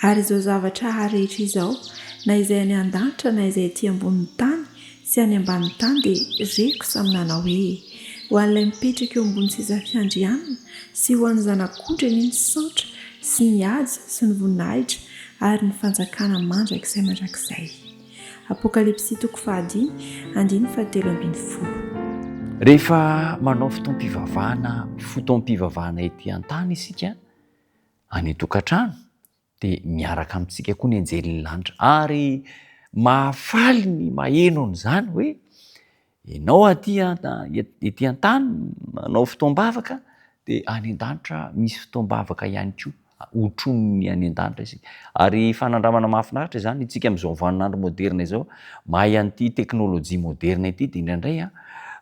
Ary izao zavatra rehetra izao na izay any an-danitra na izay ety ambonin'ny tany sy any ambanin'ny tany dia reko samy nanao hoe ho an'ilay mipetraka eo ambony seza fiandrianana sy ho an'ny zanak'ondry ny saotra sy ny haja sy ny voninahitra ary ny fanjakana mandrakizay mandrakizay. Apokalipsy 3:1-7. Rehefa manao fotoam-pivavahana ety an-tany isika any an-tokantrano dia miaraka amintsika koa ny anjelin'ny lanitra ary mahafaly ny maheno an'izany hoe ianao ety an-tany manao fotoam-bavaka dia any an-danitra misy fotoam-bavaka ihany koa hotronony any an-danitra isika. Ary fanandramana mahafinaritra izany itsika amin'izao vaninandro moderna izao mahay an'ity teknôlôjia moderna ity dia indraindray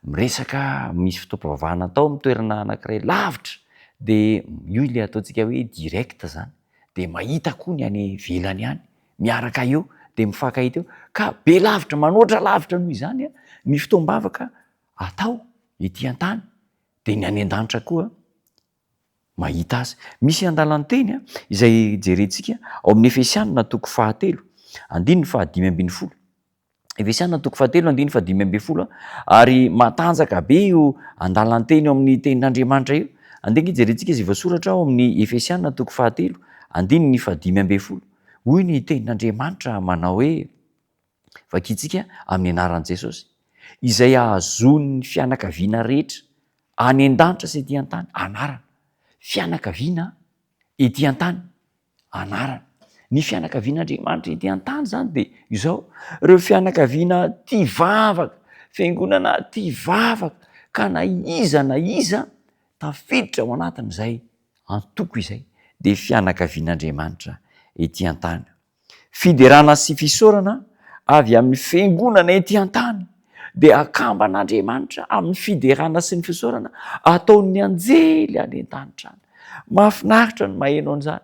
miresaka misy fotoam-pivavahana atao amin'ny toerana anankiray lavitra dia io ilay ataontsika hoe direct zany dia mahita koa ny any ivelany any miaraka eo dia mifankahita eo ka be lavitra manoatra lavitra noho izany ny fotoam-bavaka atao ety an-tany dia ny any an-danitra koa mahita azy. Misy andalan'ny teny izay jerentsika ao amin'ny Efesianina 4:5-5. Efesianina 4:5-5 ary matanjaka be io andalan'ny teny ao amin'ny tenin'Andriamanitra io. Andeha jerentsika izay voasoratra ao amin'ny Efesianina 4:5-5. Hoy ny tenin'Andriamanitra manao hoe vakitsika amin'ny anaran'i Jesosy izay ahazon'ny fianakaviana rehetra any an-danitra sy ety an-tany anarana. Fianakaviana ety an-tany anarana. Ny fianakavian'Andriamanitra ety an-tany zany dia izao ireo fianakaviana tia vavaka, fiangonana tia vavaka ka na iza tafiditra ao anatin'izay antoko izay dia fianakavian'Andriamanitra ety an-tany. Fiderana sy fisaorana avy amin'ny fiangonana ety an-tany dia akamban'Andriamanitra amin'ny fiderana sy ny fisaorana ataon'ny anjely any an-danitra any. Mahafinaritra ny maheno an'izany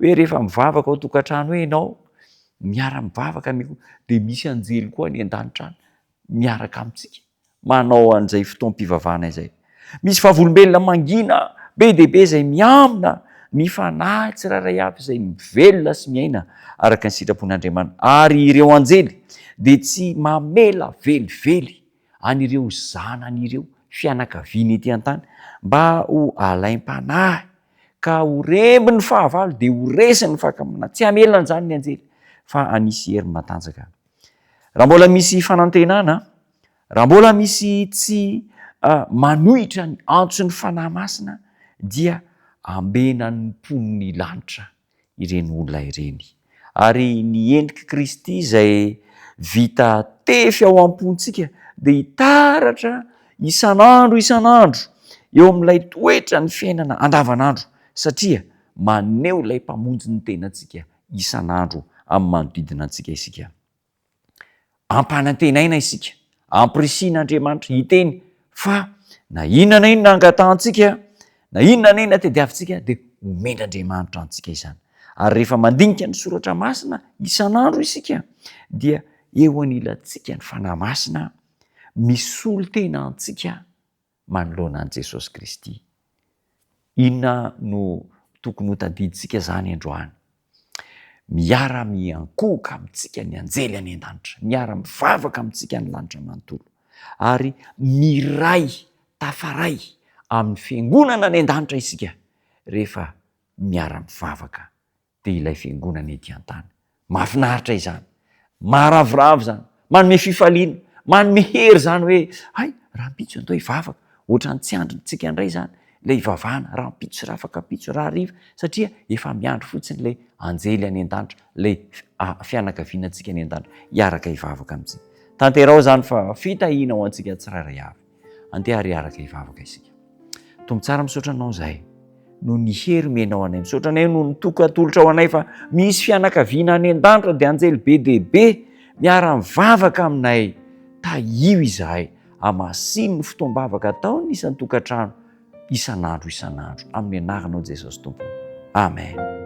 hoe rehefa mivavaka ao tokantrano hoe ianao miara-mivavaka dia misy anjely koa any an-danitra any miaraka amintsika manao an'izay fotoam-pivavahana izay. Misy vavolombelona mangina be dia be izay miamina mifanahy tsirairay avy izay mivelona sy miaina araka ny sitrapon'Andriamanitra. Ary ireo anjely dia tsy mamela velively an'ireo zanan'ireo fianakaviana ety an-tany mba ho alaim-panahy ka ho remby ny fahavalo dia ho resy ny fankamonana. Tsy hamelona an'izany ny anjely fa anisy hery matanjaka. Raha mbola misy fanantenana, raha mbola misy tsy manohitra ny antso ny fanahy masina dia ambena ny mpon'ny lanitra ireny olona ireny. Ary ny endrika Kristy izay vita tefy ao am-pontsika dia hitaratra isan'andro eo amin'ilay toetra ny fiainana andavanandro satria maneho ilay mpamonjy ny tenantsika isan'andro amin'ny manodidina antsika isika. Ampanantenaina isika, ampirisihan'Andriamanitra hiteny fa na inona angatahantsika, na inona tediavintsika dia omendr'Andriamanitra antsika izany. Ary rehefa mandinika ny soratra masina isan'andro isika dia eo anilantsika ny fanahy masina misolo tena antsika manoloana an' Jesosy Kristy. Inona no tokony ho tadidintsika zany androany? Miara-miankohoka amintsika ny anjely any an-danitra, miara-mivavaka amintsika ny lanitra manontolo ary miray tafaray amin'ny fiangonana any an-danitra isika rehefa miara-mivavaka dia ilay fiangonana ety an-tany. Mahafinaritra izany, maharavoravo zany, manome fifaliana, manome hery zany hoe rahampitso andao hivavaka ohatran'ny tsy androntsika indray zany ilay hivavahana rahampitso raha afaka pitso raha hariva satria efa miandro fotsiny ilay anjely any an-danitra, ilay fianakavianantsika any an-danitra hiaraka hivavaka amintsika. Tanterao zany fa fitahiana ho antsika tsirairay avy andeha hiaraka hivavaka isika. Tombo tsara misaotra anao izahay no ny hery menao anay, misaotra anay no nitoka atolotra ao anay fa misy fianakaviana any an-danitra dia anjely be dia be miara-mivavaka aminay. Tahio izahay hamasiny ny fotoam-bavaka ataony isan'ny tokantrano isan'andro amin'ny anaranao Jesosy Tompo. Amen.